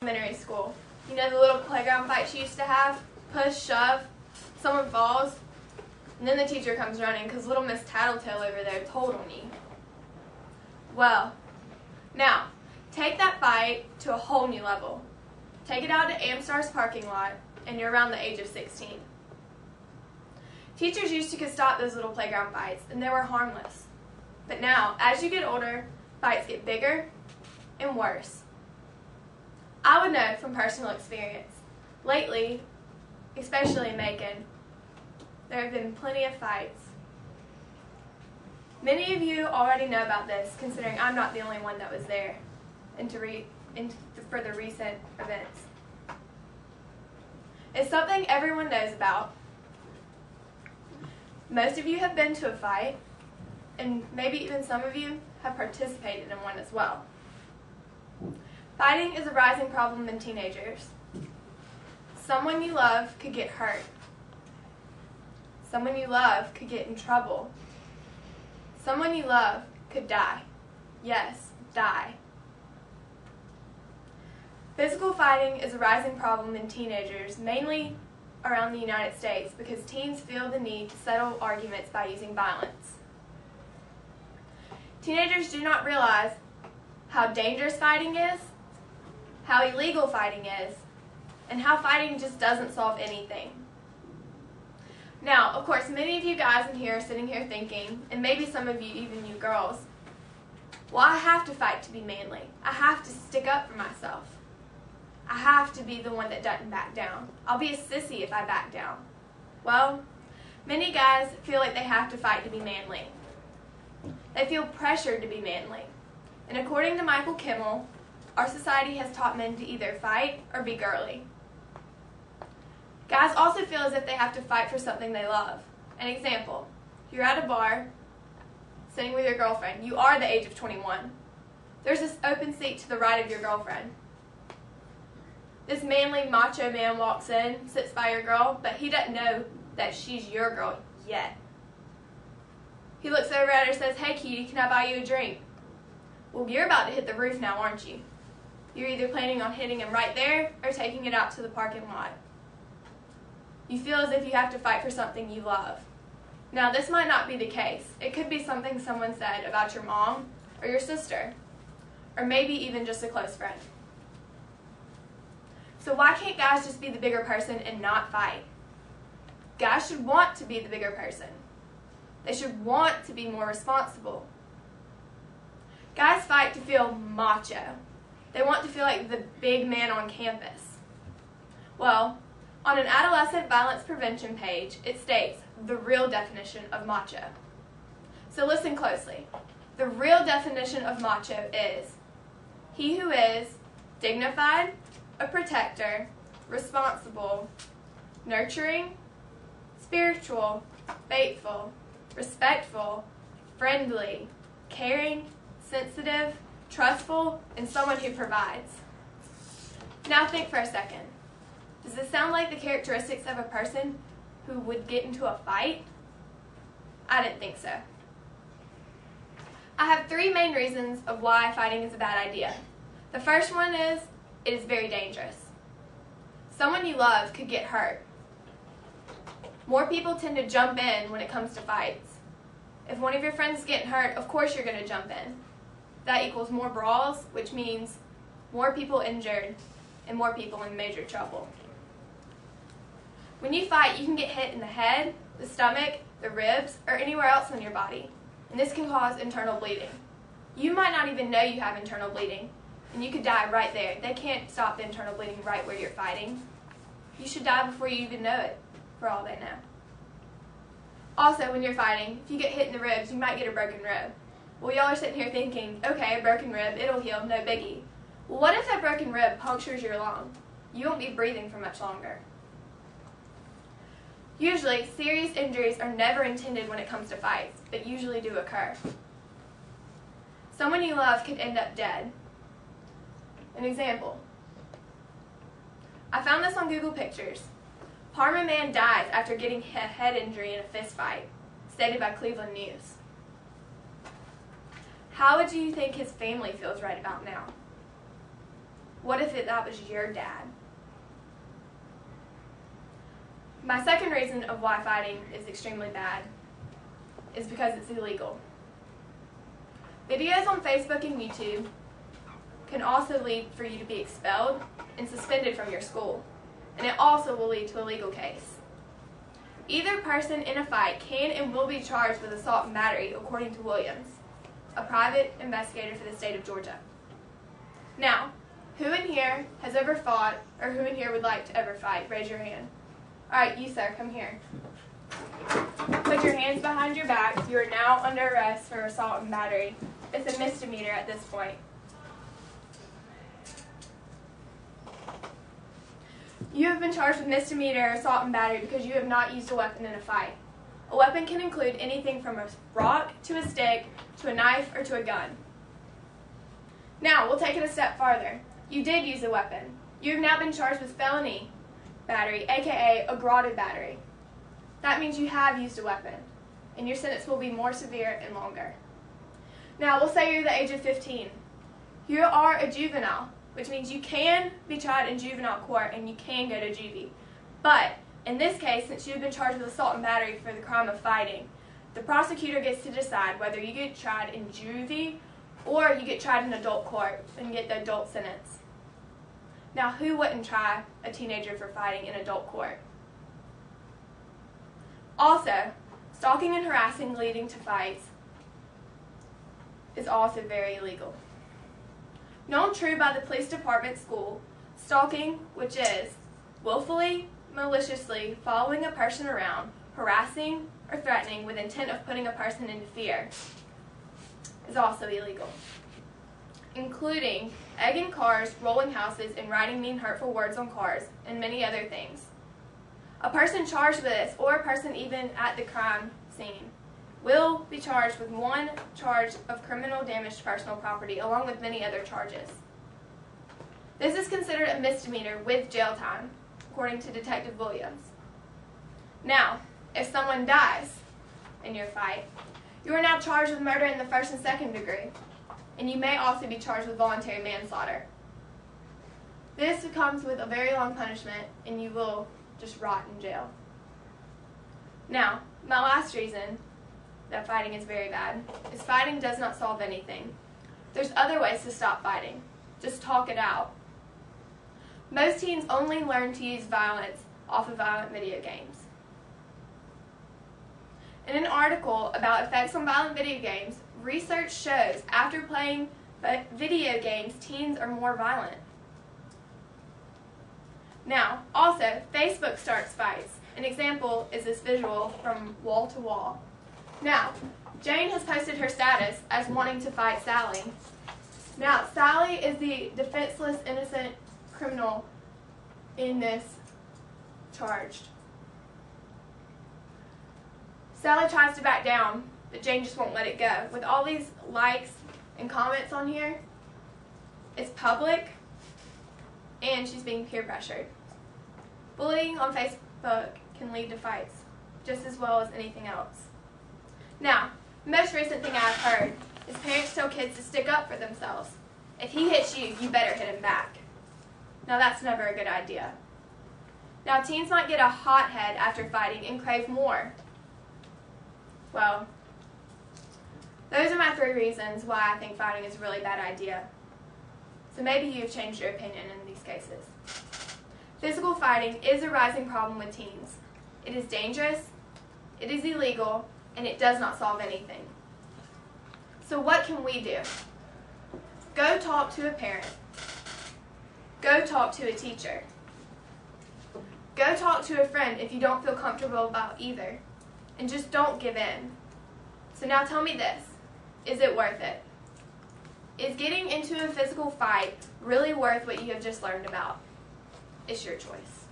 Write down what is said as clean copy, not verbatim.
Elementary school. You know the little playground fights you used to have? Push, shove, someone falls, and then the teacher comes running because little Miss Tattletale over there told on you. Well, now, take that fight to a whole new level. Take it out to Amstar's parking lot, and you're around the age of 16. Teachers used to stop those little playground fights, and they were harmless. But now, as you get older, fights get bigger and worse. I would know from personal experience. Lately, especially in Macon, there have been plenty of fights. Many of you already know about this, considering I'm not the only one that was there for the recent events. It's something everyone knows about. Most of you have been to a fight, and maybe even some of you have participated in one as well. Fighting is a rising problem in teenagers. Someone you love could get hurt. Someone you love could get in trouble. Someone you love could die. Yes, die. Physical fighting is a rising problem in teenagers, mainly around the United States, because teens feel the need to settle arguments by using violence. Teenagers do not realize how dangerous fighting is, how illegal fighting is, and how fighting just doesn't solve anything. Now, of course, many of you guys in here are sitting here thinking, and maybe some of you, even you girls, well, I have to fight to be manly. I have to stick up for myself. I have to be the one that doesn't back down. I'll be a sissy if I back down. Well, many guys feel like they have to fight to be manly. They feel pressured to be manly. And according to Michael Kimmel, our society has taught men to either fight or be girly. Guys also feel as if they have to fight for something they love. An example, you're at a bar, sitting with your girlfriend. You are the age of 21. There's this open seat to the right of your girlfriend. This manly macho man walks in, sits by your girl, but he doesn't know that she's your girl yet. He looks over at her and says, "Hey cutie, can I buy you a drink?" Well, you're about to hit the roof now, aren't you? You're either planning on hitting him right there or taking it out to the parking lot. You feel as if you have to fight for something you love. Now, this might not be the case. It could be something someone said about your mom or your sister, or maybe even just a close friend. So why can't guys just be the bigger person and not fight? Guys should want to be the bigger person. They should want to be more responsible. Guys fight to feel macho. They want to feel like the big man on campus. Well, on an adolescent violence prevention page, it states the real definition of macho. So listen closely. The real definition of macho is he who is dignified, a protector, responsible, nurturing, spiritual, faithful, respectful, friendly, caring, sensitive, trustful, and someone who provides. Now think for a second. Does this sound like the characteristics of a person who would get into a fight? I didn't think so. I have 3 main reasons of why fighting is a bad idea. The first one is, it is very dangerous. Someone you love could get hurt. More people tend to jump in when it comes to fights. If one of your friends is getting hurt, of course you're going to jump in. That equals more brawls, which means more people injured and more people in major trouble. When you fight, you can get hit in the head, the stomach, the ribs, or anywhere else on your body, and this can cause internal bleeding. You might not even know you have internal bleeding, and you could die right there. They can't stop the internal bleeding right where you're fighting. You should die before you even know it, for all they know. Also, when you're fighting, if you get hit in the ribs, you might get a broken rib. Well, y'all are sitting here thinking, okay, a broken rib, it'll heal, no biggie. Well, what if that broken rib punctures your lung? You won't be breathing for much longer. Usually, serious injuries are never intended when it comes to fights, but usually do occur. Someone you love could end up dead. An example. I found this on Google Pictures. Parma man dies after getting a head injury in a fist fight, stated by Cleveland News. How would you think his family feels right about now? What if that was your dad? My second reason of why fighting is extremely bad is because it's illegal. Videos on Facebook and YouTube can also lead for you to be expelled and suspended from your school, and it also will lead to a legal case. Either person in a fight can and will be charged with assault and battery, according to Williams, a private investigator for the state of Georgia. Now, who in here has ever fought, or who in here would like to ever fight? Raise your hand. All right, you sir, come here. Put your hands behind your back. You are now under arrest for assault and battery. It's a misdemeanor at this point. You have been charged with misdemeanor assault and battery because you have not used a weapon in a fight. A weapon can include anything from a rock to a stick to a knife or to a gun. Now, we'll take it a step farther. You did use a weapon. You have now been charged with felony battery, aka a garroted battery. That means you have used a weapon, and your sentence will be more severe and longer. Now, we'll say you're the age of 15. You are a juvenile, which means you can be tried in juvenile court and you can go to juvie. But in this case, since you've been charged with assault and battery for the crime of fighting, the prosecutor gets to decide whether you get tried in juvie or you get tried in adult court and get the adult sentence. Now, who wouldn't try a teenager for fighting in adult court? Also, stalking and harassing leading to fights is also very illegal. Known true by the police department school, stalking, which is willfully, maliciously following a person around, harassing, or threatening with intent of putting a person into fear, is also illegal, including egging cars, rolling houses, and writing mean, hurtful words on cars, and many other things. A person charged with this, or a person even at the crime scene, will be charged with one charge of criminal damage to personal property, along with many other charges. This is considered a misdemeanor with jail time, according to Detective Williams. Now, if someone dies in your fight, you are now charged with murder in the first and second degree, and you may also be charged with voluntary manslaughter. This comes with a very long punishment, and you will just rot in jail. Now, my last reason that fighting is very bad is fighting does not solve anything. There's other ways to stop fighting. Just talk it out. Most teens only learn to use violence off of violent video games. In an article about effects on violent video games, research shows after playing video games, teens are more violent. Now, also, Facebook starts fights. An example is this visual from Wall to Wall. Now, Jane has posted her status as wanting to fight Sally. Now, Sally is the defenseless, innocent criminal in this charged. Sally tries to back down, but Jane just won't let it go. With all these likes and comments on here, it's public, and she's being peer pressured. Bullying on Facebook can lead to fights, just as well as anything else. Now, the most recent thing I've heard is parents tell kids to stick up for themselves. If he hits you, you better hit him back. Now, that's never a good idea. Now, teens might get a hothead after fighting and crave more. Well, those are my 3 reasons why I think fighting is a really bad idea. So maybe you've changed your opinion in these cases. Physical fighting is a rising problem with teens. It is dangerous, it is illegal, and it does not solve anything. So what can we do? Go talk to a parent. Go talk to a teacher. Go talk to a friend if you don't feel comfortable about either. And just don't give in. So now tell me this. Is it worth it? Is getting into a physical fight really worth what you have just learned about? It's your choice.